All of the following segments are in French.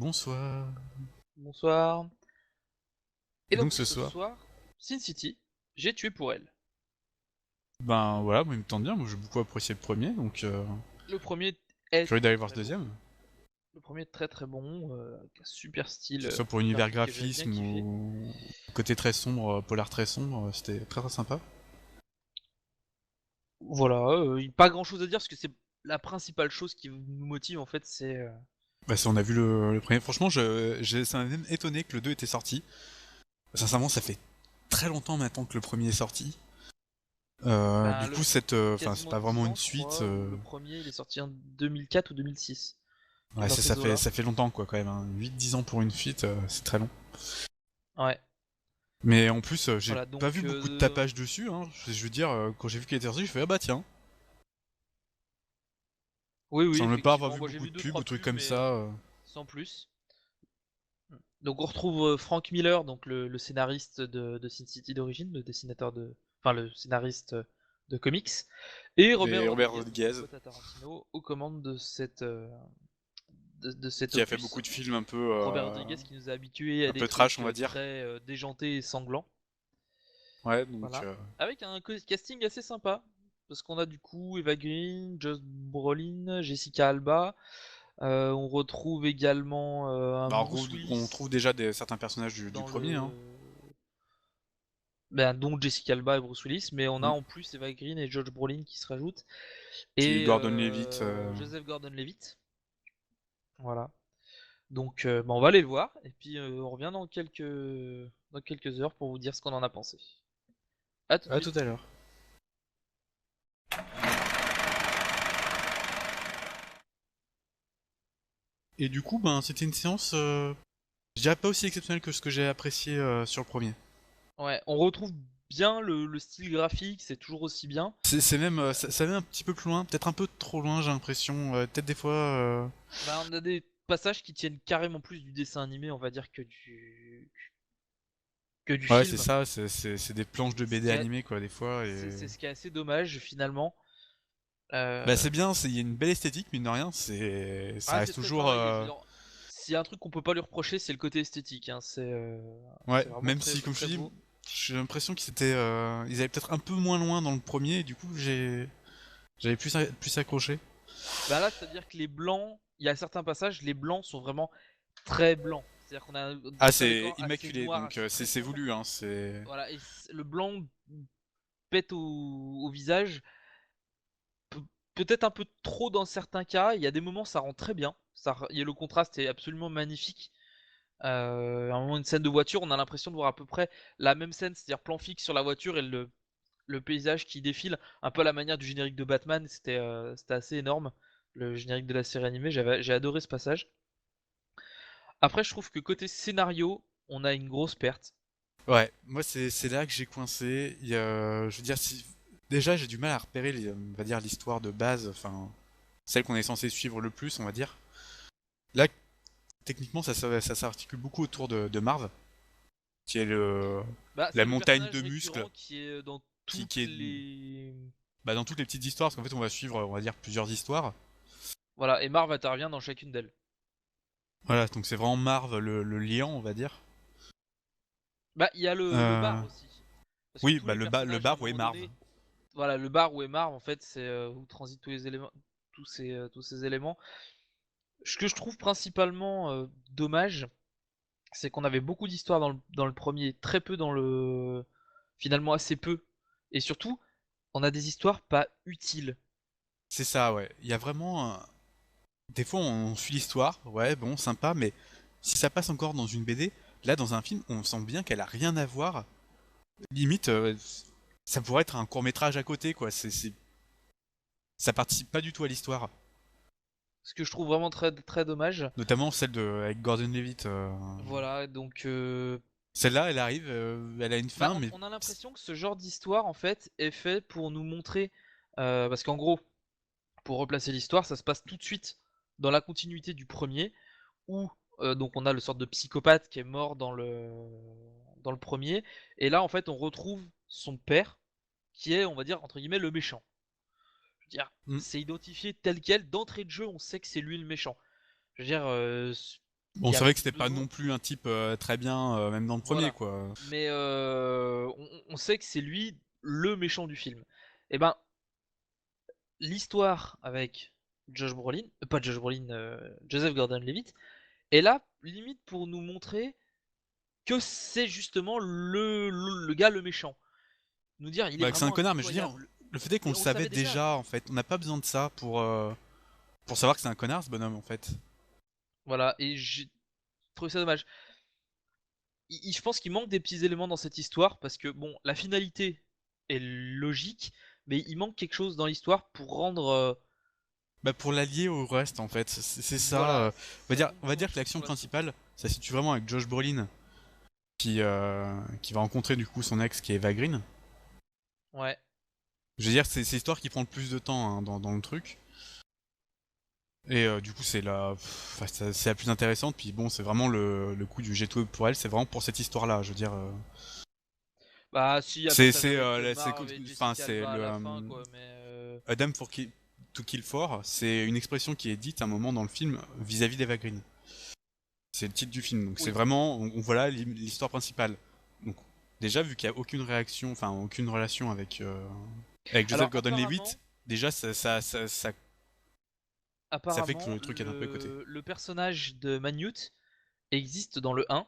Bonsoir. Bonsoir. Et Et donc donc ce ce soir, soir, Sin City, j'ai tué pour elle. ben voilà, moi il me tente bien, moi j'ai beaucoup apprécié le premier, donc Le premier est curieux d'aller voir ce très beau. deuxième. Le premier est très très bon, avec un super style Que ce soit pour l'univers graphique que j'avais bien graphisme kiffé. ou côté très sombre, polar très sombre, c'était très très sympa. Voilà, pas grand chose à dire parce que c'est la principale chose qui nous motive en fait, c'est Bah si on a vu le premier, franchement ça m'a même étonné que le 2 était sorti. Sincèrement ça fait très longtemps maintenant que le premier est sorti. ben, Du coup ça fait enfin c'est quasiment pas 10 vraiment une ans je suite. crois, où le premier il est sorti en 2004 ou 2006. Ouais Dans c'est- ces eaux-là. ça fait longtemps quoi quand même, hein. 8-10 ans pour une suite, c'est très long. Ouais, Mais en plus, j'ai voilà pas vu donc beaucoup de tapage dessus, hein. Je veux dire, quand j'ai vu qu'il était sorti, je fais ah bah tiens. oui Ça oui me pas avoir effectivement, vu moi j'ai beaucoup vu de deux pubs ou trois trucs pubs comme mais ça. sans plus. Donc on retrouve Frank Miller, donc le scénariste de Sin City d'origine, le dessinateur de, enfin le scénariste de comics, et Robert Et Robert Rodriguez, donc le Rodriguez, pote à Tarantino, aux commandes de cet qui a fait opus. beaucoup de films un peu, Robert Rodriguez qui nous a habitués à un des peu trash, trucs on va dire. très déjantés et sanglants, Ouais, donc. voilà, avec un casting assez sympa, parce qu'on a du coup Eva Green, Josh Brolin, Jessica Alba. On retrouve également un Bah, Bruce on Willis trouve déjà certains personnages du dans premier, hein. dont Jessica Alba et Bruce Willis, mais on a Mm. en plus Eva Green et Josh Brolin qui se rajoutent, Puis et Gordon Levitt. Joseph Gordon-Levitt. Voilà. Donc bah, on va aller le voir, et puis on revient dans quelques heures pour vous dire ce qu'on en a pensé. A tout de À tout suite. à l'heure. Et du coup, ben, c'était une séance, je dirais pas aussi exceptionnelle que ce que j'ai apprécié sur le premier. Ouais, on retrouve bien le style graphique, c'est toujours aussi bien. C'est même, ça va un petit peu plus loin, peut-être un peu trop loin, j'ai l'impression. Peut-être des fois. Bah, on a des passages qui tiennent carrément plus du dessin animé, on va dire, que du Ouais, c'est film. ça, c'est des planches de Ce BD qui est, animées, quoi, des fois. Et. c'est ce qui est assez dommage finalement. Bah, Euh, c'est bien, il y a une belle esthétique, mine de rien, ça Ah, c'est reste très toujours. travaillé. Je veux dire, s'il y a un truc qu'on peut pas lui reprocher, c'est le côté esthétique, hein. Ouais, C'est vraiment même très, si, comme je te très dis, beau. j'ai l'impression qu'ils étaient. Ils allaient peut-être un peu moins loin dans le premier, et du coup, j'avais plus accroché. Bah là, c'est-à-dire que les blancs, il y a certains passages, les blancs sont vraiment très blancs. C'est-à-dire qu'on a Ah, tout un c'est décor assez immaculé, noir, donc assez très c'est sombre. voulu, hein, c'est. Voilà, et le blanc pète au visage. Pe- Peut-être un peu trop dans certains cas. Il y a des moments, ça rend très bien. Le contraste est absolument magnifique. À un moment, une scène de voiture, on a l'impression de voir à peu près la même scène, c'est-à-dire plan fixe sur la voiture et le paysage qui défile, un peu à la manière du générique de Batman. C'était assez énorme, le générique de la série animée. J'ai adoré ce passage. Après, je trouve que côté scénario, on a une grosse perte. Ouais, moi, c'est là que j'ai coincé. Je veux dire, si. Déjà, j'ai du mal à repérer, on va dire, l'histoire de base, enfin, celle qu'on est censé suivre le plus, on va dire. Là, techniquement, ça s'articule beaucoup autour de Marv, qui est Bah, la c'est le montagne personnage de muscles, récurrent qui est dans qui toutes est les. bah, dans toutes les petites histoires, parce qu'en fait, on va suivre, on va dire, plusieurs histoires. Voilà, et Marv intervient dans chacune d'elles. Voilà, donc c'est vraiment Marv le liant, on va dire. Bah, il y a le Euh, bar aussi. Parce que Oui, tous bah les le personnages, à un bar, ouais, moment Marv. donné, voilà, le bar où est Marv, en fait, c'est où transitent tous les éléments, tous ces éléments. Ce que je trouve principalement dommage, c'est qu'on avait beaucoup d'histoires dans le premier, très peu dans le. Finalement, assez peu. Et surtout, on a des histoires pas utiles. C'est ça, ouais. Il y a vraiment des fois, on suit l'histoire, ouais, bon, sympa, mais si ça passe encore dans une BD, là, dans un film, on sent bien qu'elle a rien à voir. Limite, ça pourrait être un court-métrage à côté, quoi. Ça participe pas du tout à l'histoire. Ce que je trouve vraiment très, très dommage. Notamment celle avec Gordon Levitt. Voilà, donc. Celle-là, elle arrive, elle a une Bah, fin, mais. on a l'impression que ce genre d'histoire, en fait, est fait pour nous montrer. Parce qu'en gros, pour replacer l'histoire, ça se passe tout de suite dans la continuité du premier, où donc on a le sorte de psychopathe qui est mort dans le premier, et là en fait on retrouve son père, qui est, on va dire, entre guillemets, le méchant. Je veux dire, Hmm. c'est identifié tel quel, d'entrée de jeu, on sait que c'est lui le méchant. Je veux dire, Bon, Il y c'est a vrai que c'était pas besoin, non plus un type très bien, même dans le premier, voilà. quoi. Mais on sait que c'est lui le méchant du film. Et ben, l'histoire avec Josh Brolin, pas Josh Brolin, Joseph Gordon-Levitt, est là limite pour nous montrer que c'est justement le gars le méchant. Nous dire il est Bah, que c'est un vraiment connard, mais je veux dire, impitoyable. le fait est qu'on Mais le on le savait savait déjà. déjà, en fait. On n'a pas besoin de ça pour savoir que c'est un connard, ce bonhomme, en fait. Voilà, et j'ai trouvé ça dommage. Je pense qu'il manque des petits éléments dans cette histoire parce que bon, la finalité est logique, mais il manque quelque chose dans l'histoire pour rendre Bah, pour l'allier au reste, en fait. C'est ça. voilà, On va ça dire, manque on va vraiment dire de que choses l'action pour la suite. principale, ça se situe vraiment avec Josh Brolin, qui va rencontrer, du coup, son ex, qui est Eva Green. Ouais. Je veux dire, c'est l'histoire qui prend le plus de temps hein, dans le truc. Et du coup, c'est la plus intéressante. Puis bon, c'est vraiment le coup du jet pour elle. C'est vraiment pour cette histoire-là. Je veux dire, Bah si, il y a le c'est passage c'est avec c'est Marv et enfin Jessica c'est Alba à le la fin, quoi, mais Adam to kill for. C'est une expression qui est dite à un moment dans le film vis-à-vis d'Eva Green. C'est le titre du film. Donc c'est oui. vraiment, on voit là l'histoire principale. Donc déjà vu qu'il y a aucune réaction, enfin aucune relation avec Joseph Alors Gordon-Levitt, déjà ça fait que apparemment, le truc est un peu coté. le personnage de Manute existe dans le 1.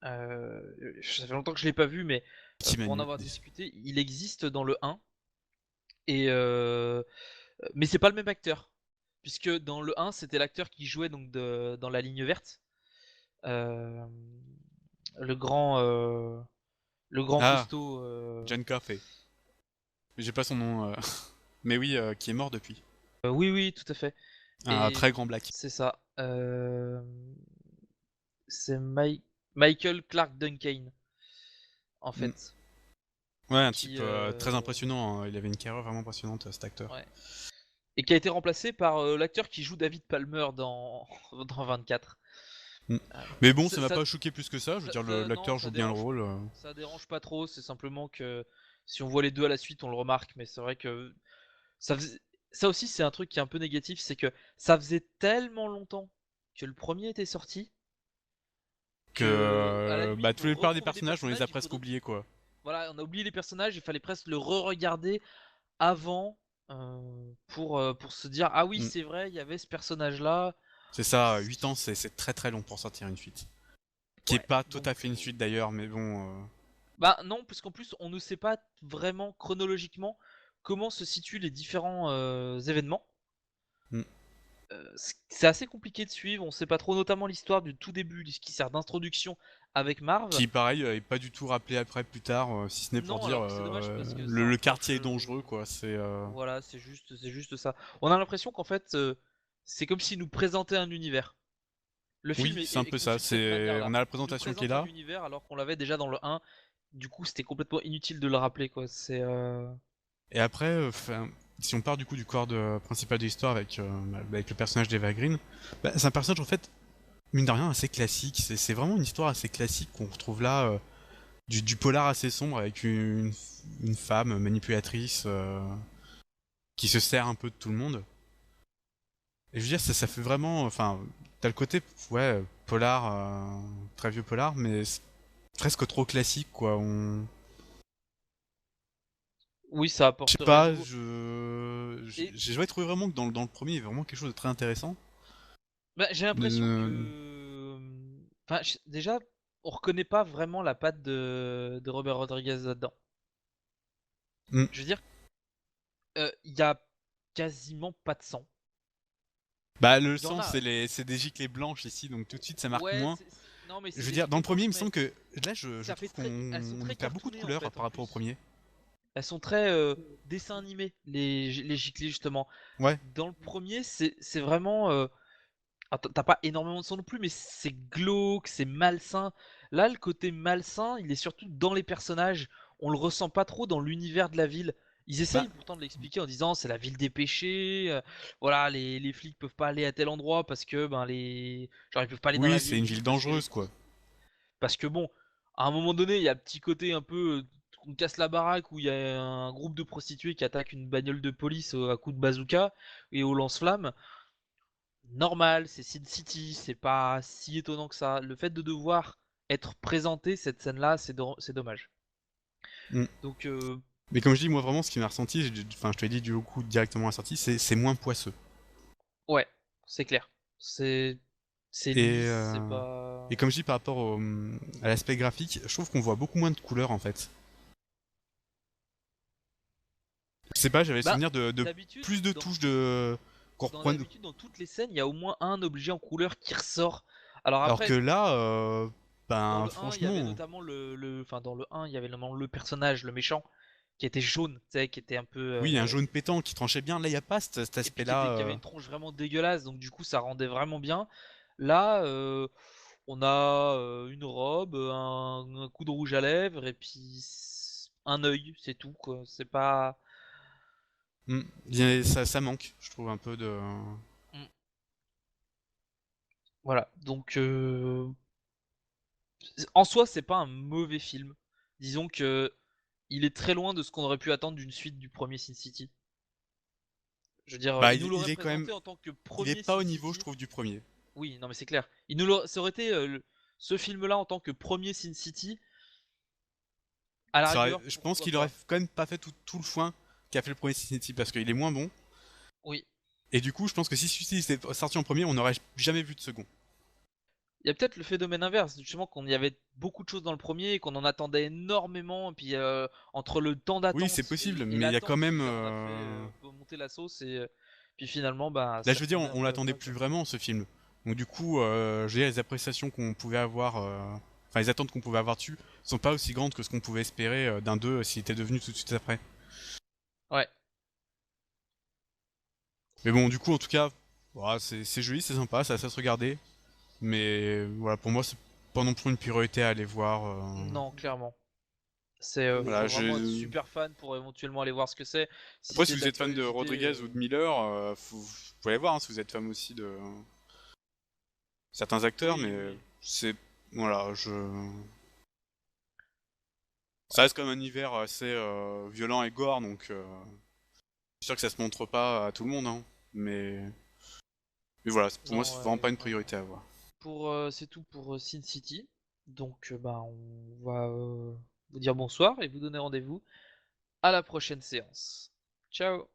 Ça fait longtemps que je l'ai pas vu, mais Petit pour en Manu. avoir discuté, il existe dans le 1. Et mais c'est pas le même acteur, puisque dans le 1, c'était l'acteur qui jouait donc dans la ligne verte, euh, le grand, euh, le grand Ah, costaud. John Coffey. Mais j'ai pas son nom. Mais oui, qui est mort depuis. Oui, oui, tout à fait. Un Et très grand black. c'est ça. C'est Michael Clark Duncan, en Mm. fait, Ouais, un type qui, très impressionnant. Hein. Il avait une carrière vraiment impressionnante, cet acteur. ouais, et qui a été remplacé par l'acteur qui joue David Palmer dans dans 24. Mm. Euh, Mais bon, ça ça, m'a ça, pas choqué plus que ça. Je veux dire, non, l'acteur joue bien le rôle. ça dérange pas trop. C'est simplement que si on voit les deux à la suite, on le remarque. Mais c'est vrai que ça faisait- ça aussi, c'est un truc qui est un peu négatif, c'est que ça faisait tellement longtemps que le premier était sorti Que que à la limite bah, tous pour les plupart des retrouver des personnages, on les personnages, a il presque faudrait oubliés, quoi. voilà, on a oublié les personnages, il fallait presque le re-regarder avant pour se dire ah oui Mm. c'est vrai, il y avait ce personnage là. C'est ça, 8 ans, c'est très très long pour sortir une suite. Qui est Ouais, pas tout à donc fait une suite d'ailleurs, mais bon. bah non, puisqu'en plus on ne sait pas vraiment chronologiquement comment se situent les différents événements. Mm. C'est assez compliqué de suivre, on sait pas trop, notamment l'histoire du tout début, ce qui sert d'introduction avec Marv. Qui, pareil, est pas du tout rappelé après plus tard, si ce n'est pour Non, dire alors que c'est dommage parce que ça le enclenche. quartier est dangereux, quoi. C'est. Voilà, c'est juste ça. On a l'impression qu'en fait, c'est comme s'il nous présentait un univers. Le film Oui, est, c'est un est peu ça. conçu de cette On manière-là. a la Il nous présentation qui est présente un là. univers alors qu'on l'avait déjà dans le 1. Du coup, c'était complètement inutile de le rappeler, quoi. C'est. Et après, si on part du coup du corps principal de l'histoire avec le personnage d'Eva Green, bah, c'est un personnage en fait, mine de rien, assez classique. C'est vraiment une histoire assez classique qu'on retrouve là, du polar assez sombre avec une femme manipulatrice qui se sert un peu de tout le monde. Et je veux dire, ça fait vraiment. Enfin, t'as le côté, ouais, polar, très vieux polar, mais c'est presque trop classique quoi. Oui, ça Je sais apporte rien de pas, nouveau. Et j'ai jamais trouvé vraiment que dans le premier, il y avait vraiment quelque chose de très intéressant. bah, j'ai l'impression Euh, que. Enfin, déjà, on reconnaît pas vraiment la patte de Robert Rodriguez là-dedans. hmm. Je veux dire, il y a quasiment pas de sang. Bah, le Il y en sang, a. c'est des giclées blanches ici, donc tout de suite ça marque Ouais, moins. non, mais Je c'est veux des dire, dans giclées le premier, il blanches, me mais semble que là, je ça fait trouve très. Elles sont qu'on très y perd beaucoup de cartoonées en couleurs fait, en par rapport au plus. premier. Elles sont très dessins animés, les giclées justement. Ouais, Dans le premier, c'est vraiment. T'as pas énormément de sang non plus, mais c'est glauque, c'est malsain. Là, le côté malsain, il est surtout dans les personnages. On le ressent pas trop dans l'univers de la ville. Ils bah, essayent pourtant de l'expliquer en disant c'est la ville des péchés. Voilà, les flics peuvent pas aller à tel endroit parce que ben les genre ils peuvent pas aller dans oui, la c'est vieille une ville ville parce qu'il y a dangereuse, des quoi. parce que bon, à un moment donné, il y a un petit côté un peu on casse la baraque où il y a un groupe de prostituées qui attaque une bagnole de police à coups de bazooka et au lance-flammes. normal, c'est Sin City, c'est pas si étonnant que ça. Le fait de devoir être présenté cette scène-là, c'est dommage. Mm. Donc Mais comme je dis, moi vraiment, ce qui m'a ressenti, enfin, je te l'ai dit du coup directement à la sortie, c'est moins poisseux. ouais, c'est clair. C'est c'est Et, lisse, c'est euh, et pas. comme je dis par rapport à l'aspect graphique, je trouve qu'on voit beaucoup moins de couleurs en fait. Je sais pas, j'avais le Bah souvenir de d'habitude plus de dans touches de qu'on dans reprend. d'habitude dans toutes les scènes, il y a au moins un objet en couleur qui ressort. Alors Alors que après, là, dans ben le 1, il y avait franchement, notamment enfin dans le 1, il y avait notamment le personnage, le méchant, qui était jaune, tu sais, qui était un peu oui, un jaune pétant qui tranchait bien. Là, il y a pas cet et puis aspect-là. qui avait une tronche vraiment dégueulasse, donc du coup ça rendait vraiment bien. Là, on a une robe, un coup de rouge à lèvres et puis un œil, c'est tout quoi. C'est pas. Ça manque, je trouve un peu de. Mm. Voilà, donc en soi c'est pas un mauvais film. Disons que il est très loin de ce qu'on aurait pu attendre d'une suite du premier Sin City. Je veux dire, Bah, il nous l'aurait il est quand même, présenté en tant que il est premier pas Sin au niveau, je City. trouve, du premier. Oui, non mais c'est clair. Ça aurait été ce film-là en tant que premier Sin City. À la rigueur, Je pense pourquoi qu'il aurait pas. quand même pas fait tout le foin qu'a fait le premier Sin City parce qu'il est moins bon. Oui. Et du coup, je pense que si celui-ci était sorti en premier, on n'aurait jamais vu de second. Il y a peut-être le phénomène inverse, justement qu'on y avait beaucoup de choses dans le premier et qu'on en attendait énormément. Et puis entre le temps Oui, c'est d'attente possible, et mais il y a quand l'attente même. qui en a fait monter la sauce et puis finalement bah Là, c'est je veux dire, retombé un on peu à l'attendait plat plus quoi. vraiment ce film. Donc du coup, je veux dire, les appréciations qu'on pouvait avoir, enfin les attentes qu'on pouvait avoir dessus, sont pas aussi grandes que ce qu'on pouvait espérer d'un 2 s'il était devenu tout de suite après. Ouais. Mais bon, du coup, en tout cas, voilà, c'est joli, c'est sympa, ça se regarder. Mais voilà, pour moi, c'est pas non plus une priorité à aller voir. Non, clairement. Voilà, Faut vraiment être super fan pour éventuellement aller voir ce que c'est. Si après, c'est si de vous la êtes fan de curiosité, Rodriguez ou de Miller, vous pouvez aller voir hein, si vous êtes fan aussi de certains acteurs, oui, mais oui. c'est voilà, ça reste comme un univers assez violent et gore, donc c'est sûr que ça se montre pas à tout le monde, hein, mais voilà, pour moi, Non, c'est ouais, vraiment pas une ouais. priorité à voir. C'est tout pour Sin City. Donc bah on va vous dire bonsoir et vous donner rendez-vous à la prochaine séance. Ciao.